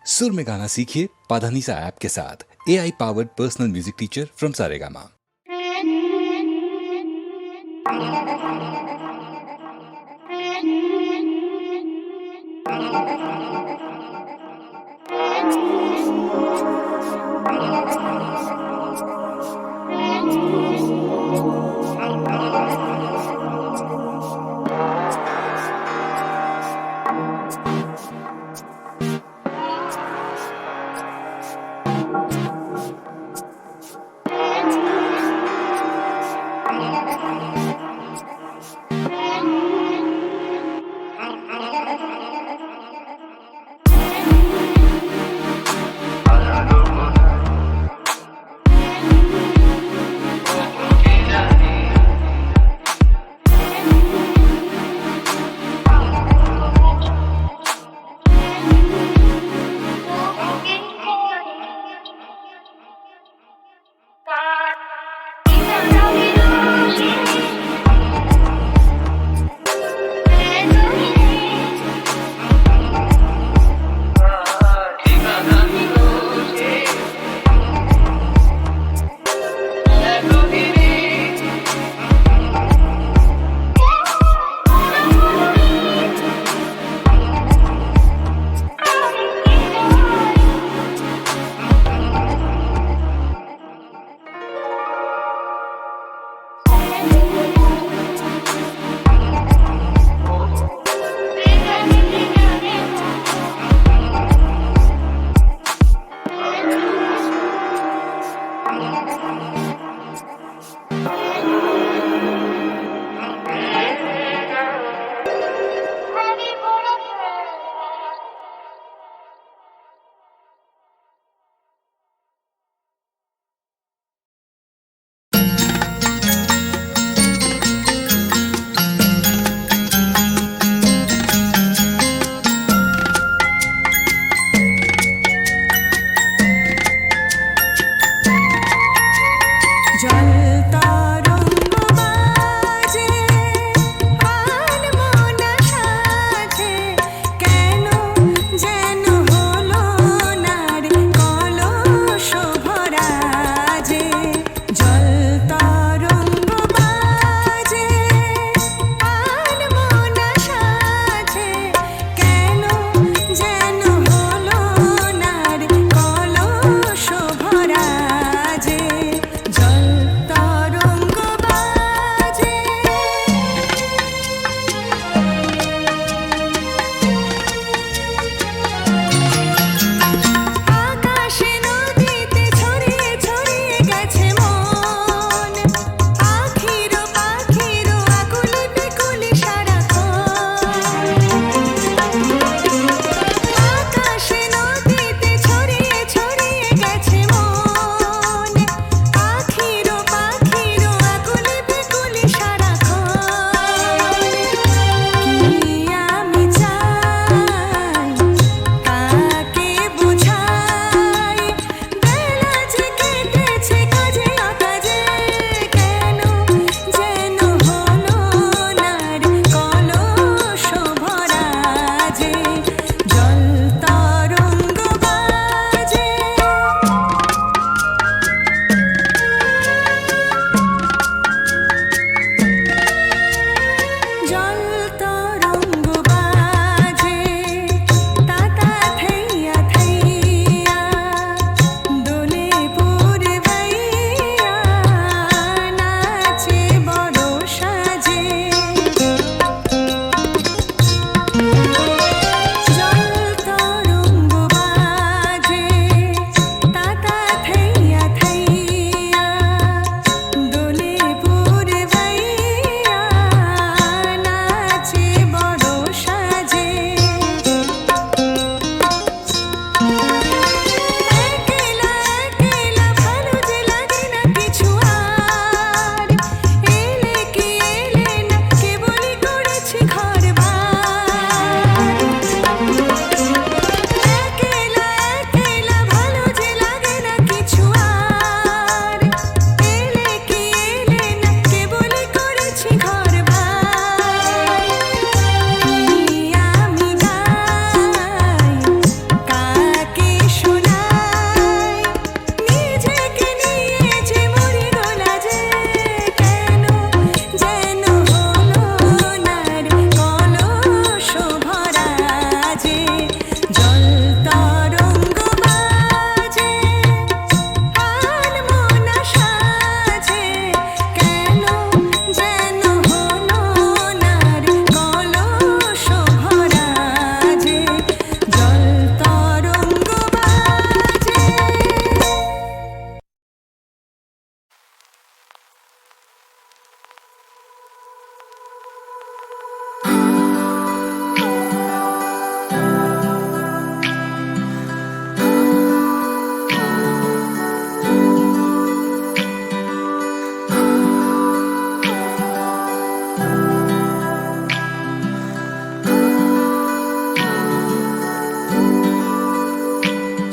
सुर में गाना सीखिए पाधानीसा ऐप के साथ। AI powered personal music teacher from Saregama.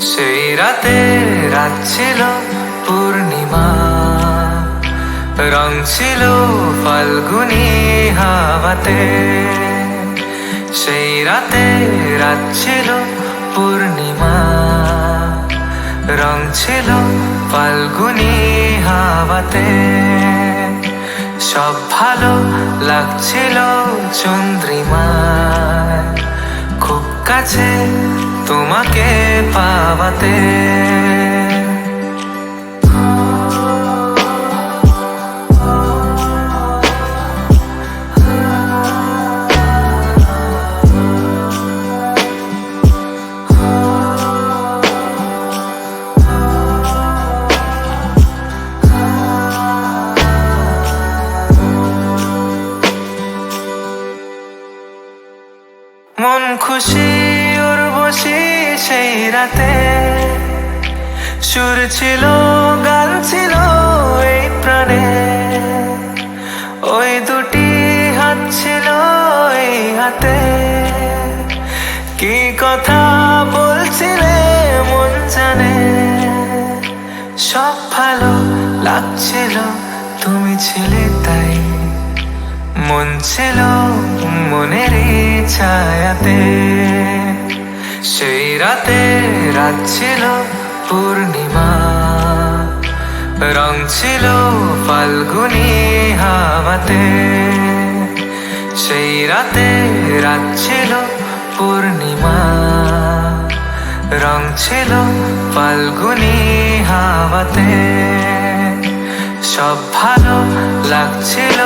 সেই রাতে রাত ছিল পূর্ণিমা, রং ছিল ফাল্গুনি হাওয়াতে। সেই রাতে রাত ছিল পূর্ণিমা, রং ছিল ফাল্গুনি হাওয়াতে। সব ভালো লাগছিল চন্দ্রিমায়, খুব কাছে তোমাকে পাওয়াতে। মন খুশি উর্বশী সেই রাতে, সুর ছিল গান ছিল এই প্রাণে। ওই দুটি হাত ছিল এই হাতে, কি কথা বলছিলে মন জানে। সব ভালো লাগছিল তুমি ছিলে তাই, মন ছিল মনের ছায়াতে। সেই রাতে রাত ছিল পূর্ণিমা, রং ছিল ফাল্গুনি হাওয়াতে। সেই রাতে রাত ছিল পূর্ণিমা, রং ছিল ফাল্গুনি হাওয়াতে। সব ভালো লাগছিল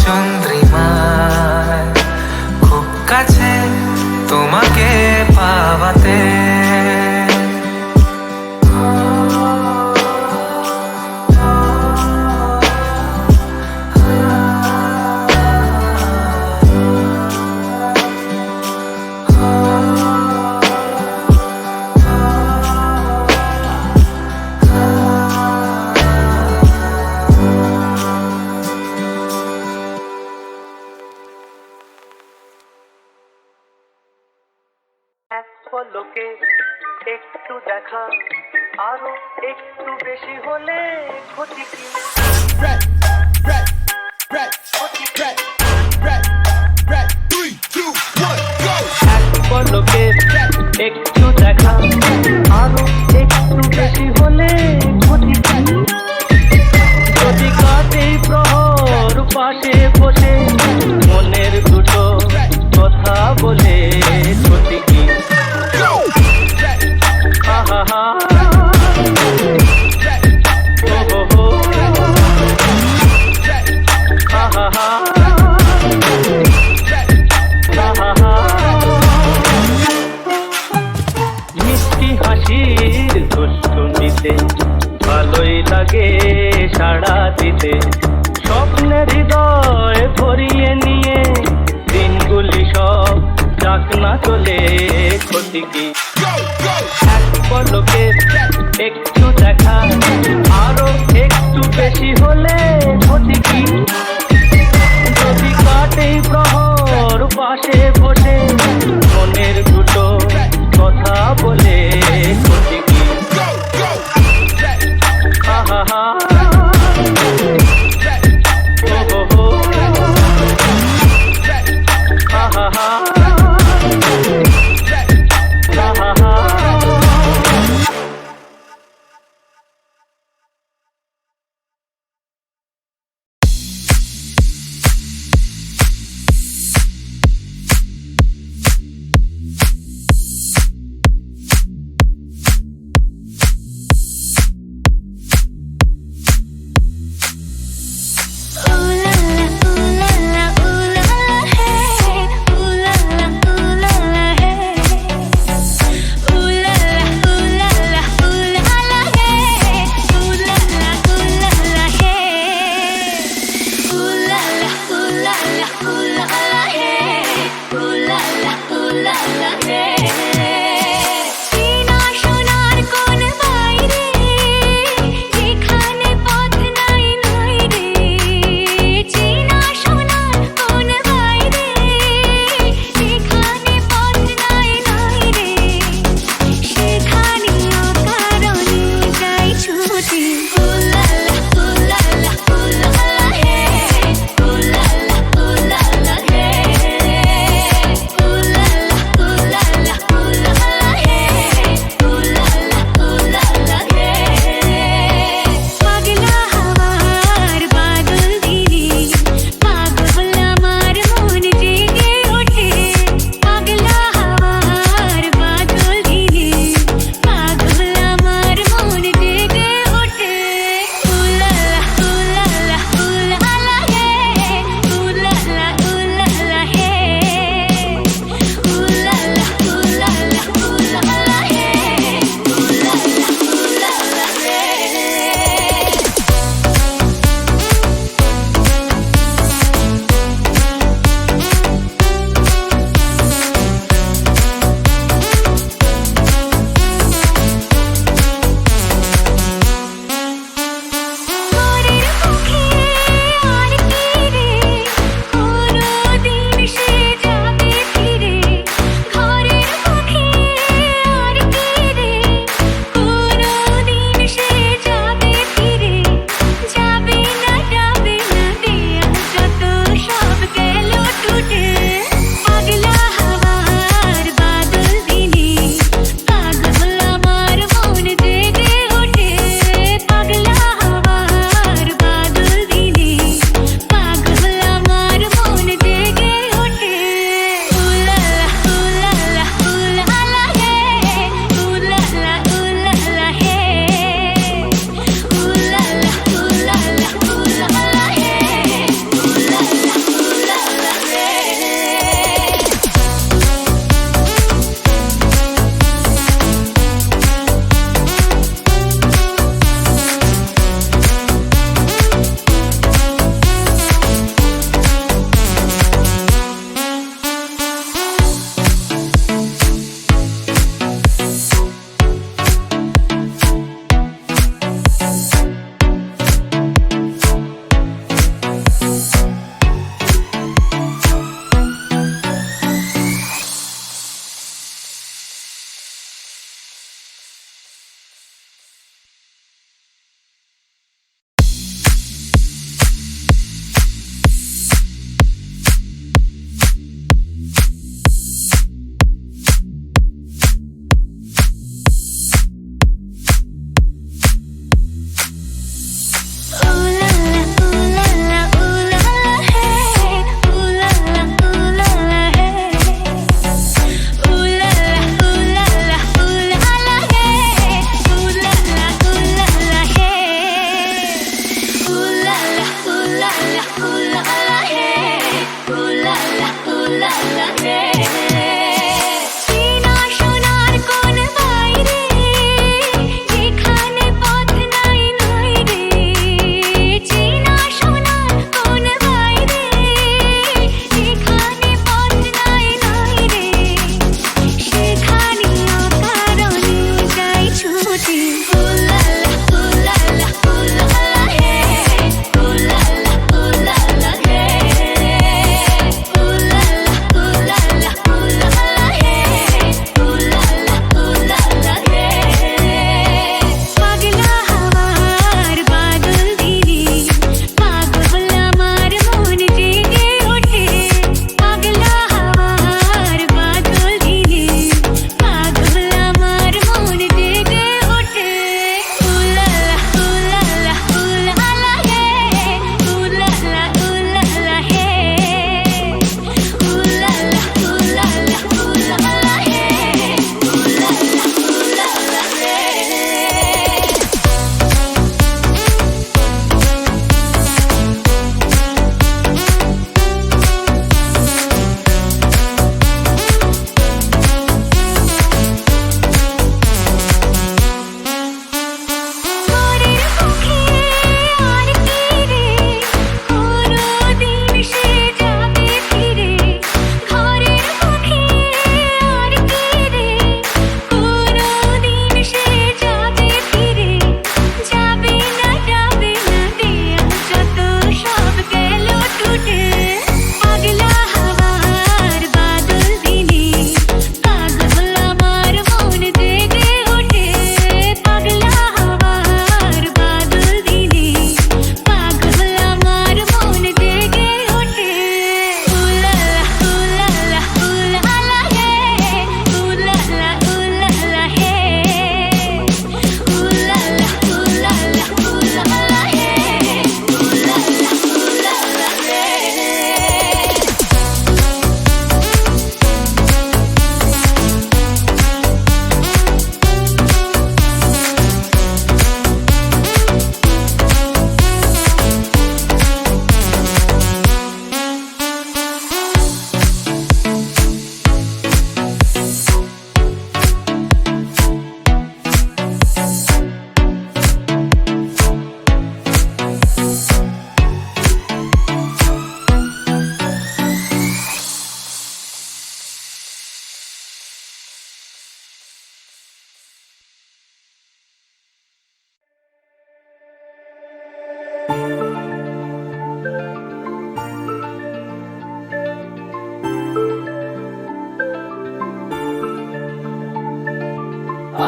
চন্দ্রিমায়, খুব কাছে তোমাকে পাওয়াতে। পলকে একটু দেখা, আরো একটু বেশি হলে ক্ষতি কি? এক পলকে একটু দেখা, আরো একটু বেশি হলে ক্ষতি কি? যদি কাটে প্রহর পাশে বসে মনের দুটো কথা বলে ক্ষতি কি? মিষ্টি হাসির দুষ্টুমিতে ভালোই লাগে সাড়া দিতে। স্বপ্নের হৃদয় ভরিয়ে নিয়ে দিনগুলি সব যাক না চলে ক্ষতি কি? এক পলকে একটু দেখা, আরো একটু বেশি হলে ক্ষতি কি? যদি কাটে প্রহর পাশে বসে মনের দুটো কথা বলে ক্ষতি কি?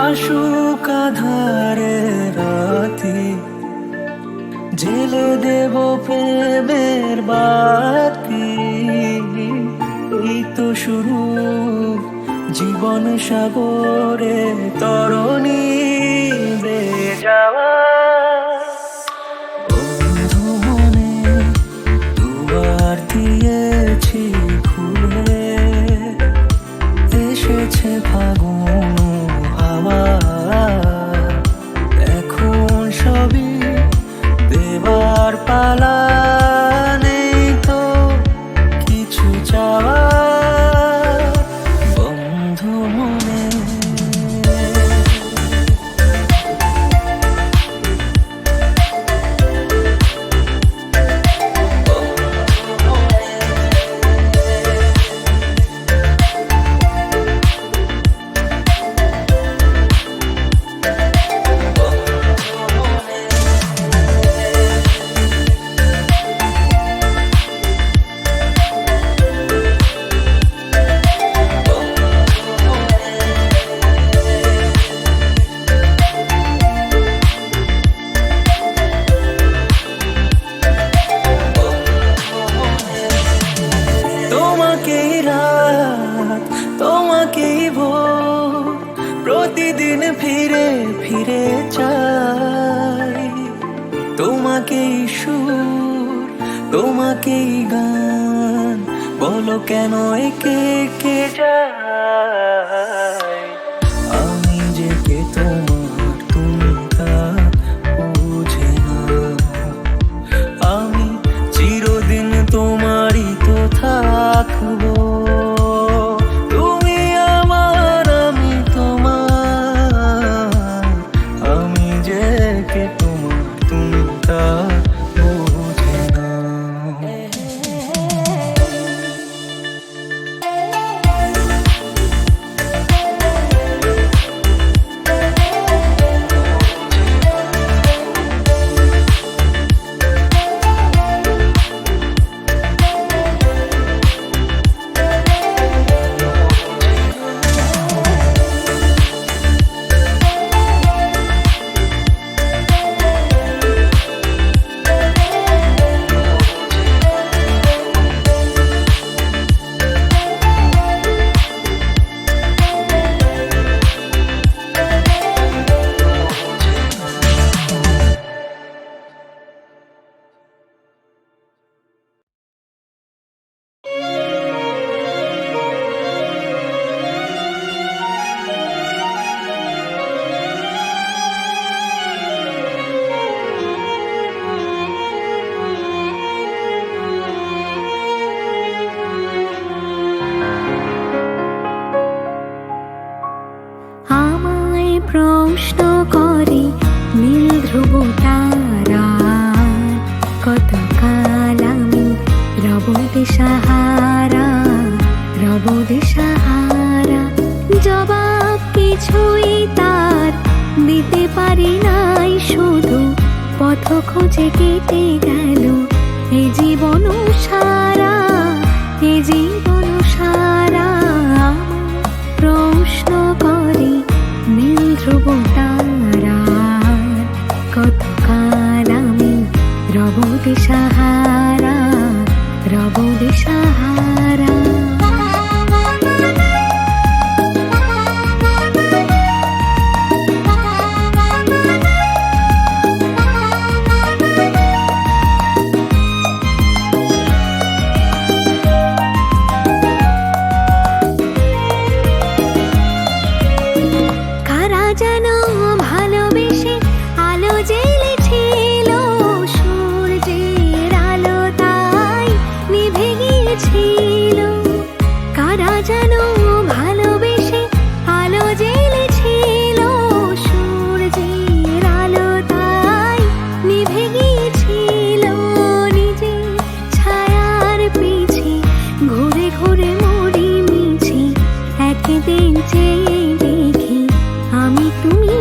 আশুক আধারে রাতে জেলে দেব প্রেমের বাতি। এই তো শুরু জীবন সাগরে তরণী বেয়ে যাওয়া। বন্ধু মনে দুবার দিয়েছি খুলে, এসেছে ফাগুন হাওয়া। এখন সবই দেবার পালা, নেই তো কিছু চাওয়া। বন্ধু মনে তোমাকেই রাত, তোমাকেই ভোর, প্রতিদিন ফিরে ফিরে চাই। তোমাকেই সুর, তোমাকেই গান, বলো কেন একে একে যায়। আমি যে কে তোমার তুমি তা বুঝে না। আমি চিরদিন তোমারই তো থাকবো। তুমি আমার, আমি তোমার। আমি যে কে তোমার তুমি তা বুঝে না। আমায় প্রশ্ন করে নীল ধ্রুব তারা, কতকাল আমি রব দিশাহারা, রব দিশাহারা। জবাব কিছুই তার দিতে পারি নাই, শুধু পথ খোঁজে কেটে গেল এ জীবন সারা, এ জীবন সারা। প্রশ্ন করে নীল ধ্রুব তারা, কতকাল আমি রব দিশাহারা, রব দিশাহারা। যেন ভালোবেসে আলো জ্বেলেছিল, সূর্যের আলো তাই নিভে গিয়েছিল। কারা যেন ভালোবেসে আলো জ্বেলেছিল, সূর্যের আলো তাই নিভে গিয়েছিল। নিজে ছায়ার পিছে ঘুরে ঘুরে মরি মিছে, একদিন চেয়ে দেখি আমি তুমি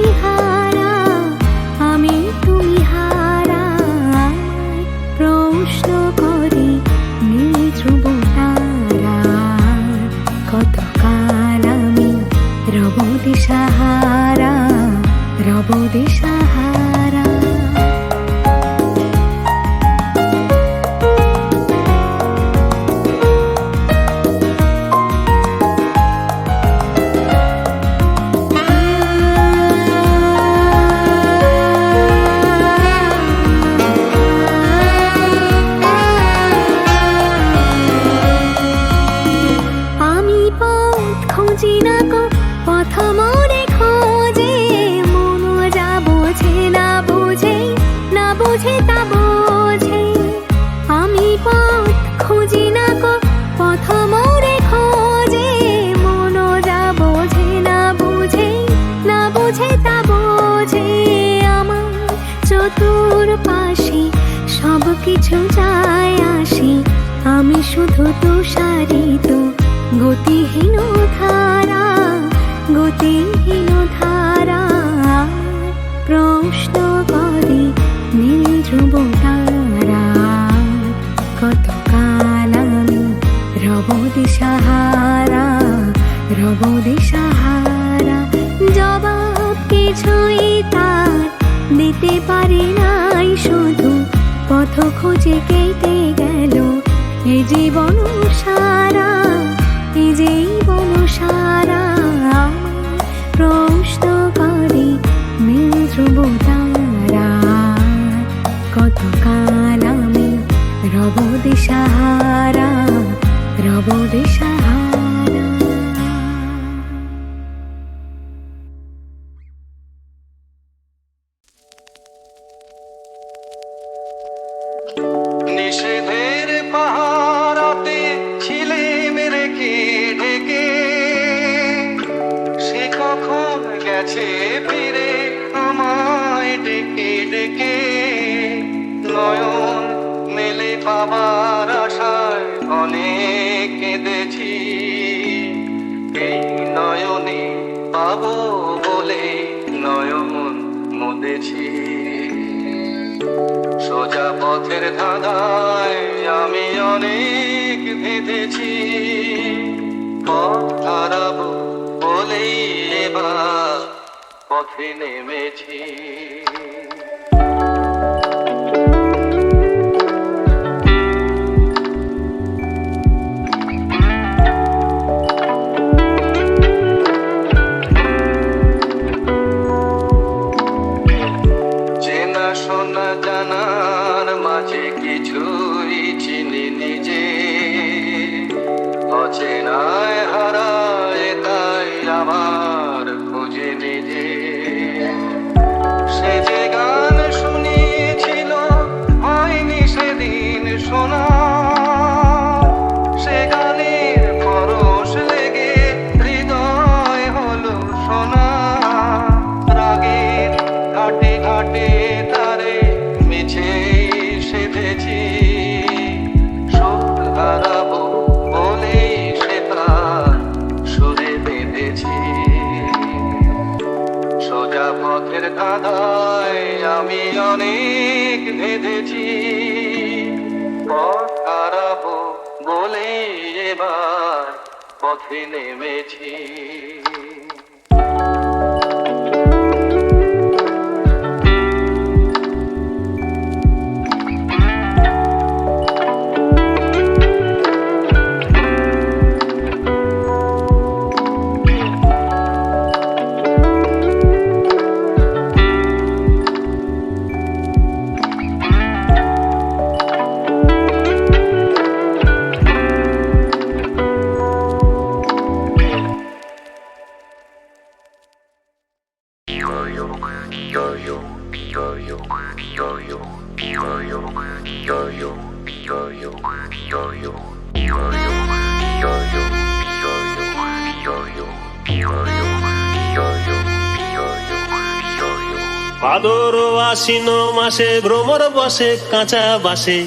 রব দিশাহারা। আমি পথ খুঁজি না গো, পথ মোরে খোঁজে, মন যা বোঝে না বুঝে, না বুঝে তা বোঝে। আমি পথ খুঁজি না গো, পথ মোরে খোঁজে, মন যা বোঝে না বুঝে, না বুঝে তা বোঝে। আমার চতুর্পাশে সব কিছু যায় আসি, আমি শুধু তুষারিত গতিহীন ধারা, গতিহীন ধারা। প্রশ্ন করে নীল ধ্রুব তারা, কতকাল আমি রব দিশাহারা, রব দিশাহারা। জবাব কিছুই তার দিতে পারে নাই, শুধু পথ খুঁজে কেটে গেল এ জীবন সারা, এ জীবন সারা। প্রশ্ন করে নীল ধ্রুব তারা, কতকাল আমি রব দিশাহারা, রব দিশাহারা। নিষেধের পাহারাতে ছিলে মেরে কে ঢেকে, সে কখন গেছে ফিরে আমায় ডেকে ডেকে। নয়ন মেলে পাবার আশায় অনেক কেঁদেছি, এই নয়নে পাবো বলে নয়ন মুদেছি। সোজা পথের ধাঁধায় আমি অনেক ভেদেছি, পথ হারাবো বলেই এবার পথে নেমেছি। চেনা শোনা জানার মাঝে কিছুই চিনি নিজে, অচেনায় হারায় তাই আবার খুঁজে নিজে। সে যে গান শুনিয়েছিল হয়নি সেদিন শোনা, সে গানের পরশ লেগে হৃদয় হলো সোনা। রাগের ঘাটে ঘাটে তারে মিছেই সেধেছি, সুখ হারাবো বলেই সে তার সুরে বেঁধেছি। সোজা পথের ধাঁধায় আমি অনেক ভেদেছি, পথ হারাবো বলেই এবার পথে নেমেছি। ভাদর আশ্বিন মাসে ভ্রমর বসে কাঁচা বাসে,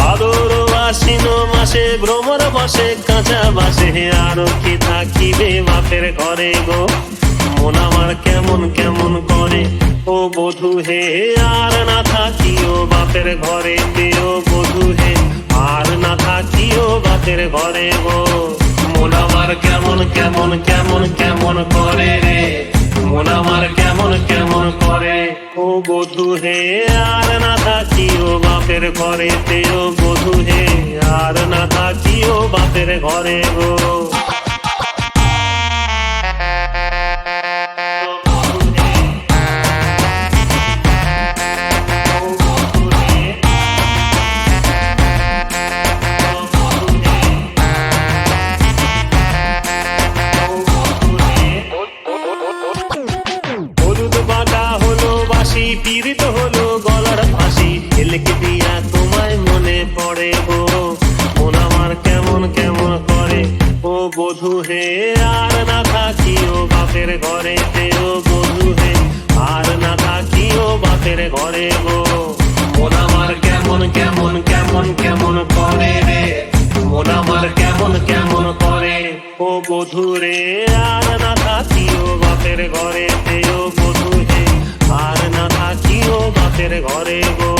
ভাদর আশ্বিন মাসে ভ্রমর বসে কাঁচা বাসে। আর কি থাকিবে বাপের ঘরে গো, মন আমার কেমন কেমন করে ও বধূ হে। আর না থাকিও বাপের ঘরে পেও বধূ হে, আর না থাকিও বাপের ঘরে গো। মন আমার কেমন কেমন কেমন কেমন করে রে, মন আমার কেমন কেমন করে ও বধূ হে আর না থাকিও বাপের ঘরেতে ও বধূ হে আর না থাকিও বাপের ঘরে গো পীড়িত হলো গলার ফাঁসি এলেকে দিয়া তোমায় মনে পড়ে গো মন আমার কেমন কেমন করে ও বধূ হে আর না থাকিও বাপের ঘরেতে ও বধূ হে আর না থাকিও বাপের ঘরে গো মন আমার কেমন কেমন কেমন কেমন করে রে মন আমার কেমন কেমন করে ও বধূ রে আর না থাকিও বাপের ঘরেতে ও বধূ হে আর না থাকিও বাপের ঘরে গো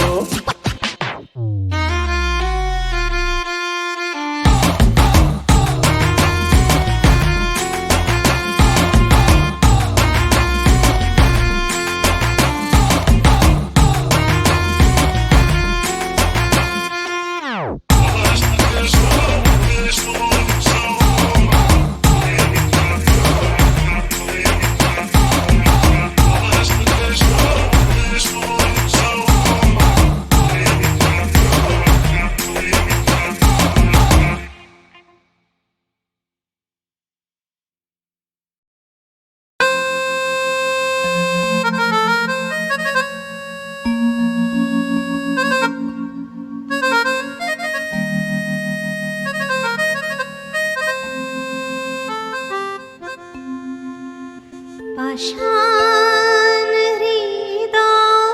পাষাণ হৃদয়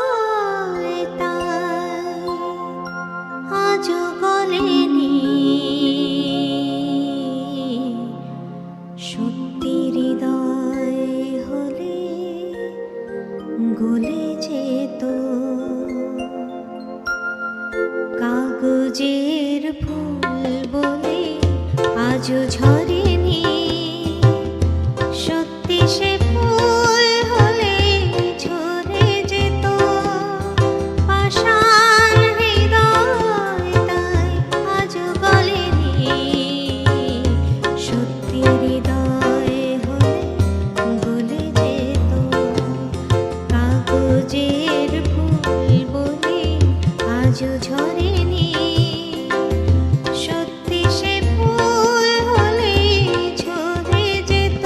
তাই আজও গলেনি সত্যি হৃদয় হলে গলে যেত কাগজের ফুল বলে আজও ঝরেনি সত্যি সে ফুল হলে ঝরে যেত পাষাণ হৃদয় তাই আজও গলেনি সত্যি হৃদয় হলে গলে যেত কাগজের ফুল বলে আজও ঝরেনি সত্যি সে ফুল হলে ঝরে যেত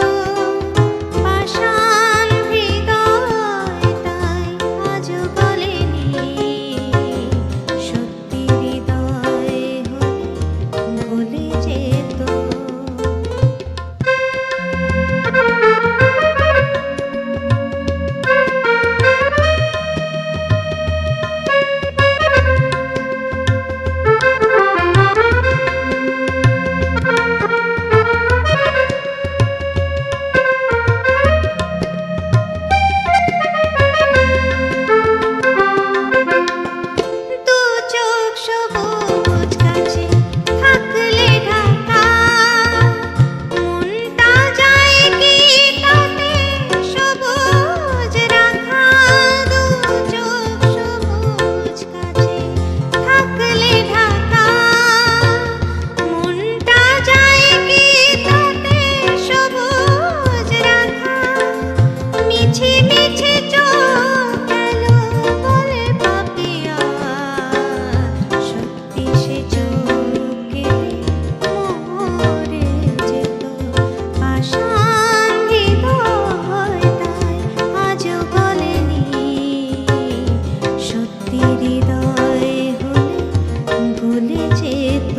পাষাণ হৃদয় তাই আজও গলেনি সত্যি হৃদয় হলে গলে যেত দু চোখ সবুজ গাছে থাকলে ঢাকা মনটা যায় কি তাতে সবুজ রাখা দু চোখ সবুজ গাছে থাকলে ঢাকা মনটা যায় কি তাতে সবুজ রাখা মিছে মিছে চোখ গেল বলে পাপিয়া সত্যি সে চোখে মরে যেত পাষাণ হৃদয় তাই আজও গলেনি সত্যি হৃদয় হলে গলে যেত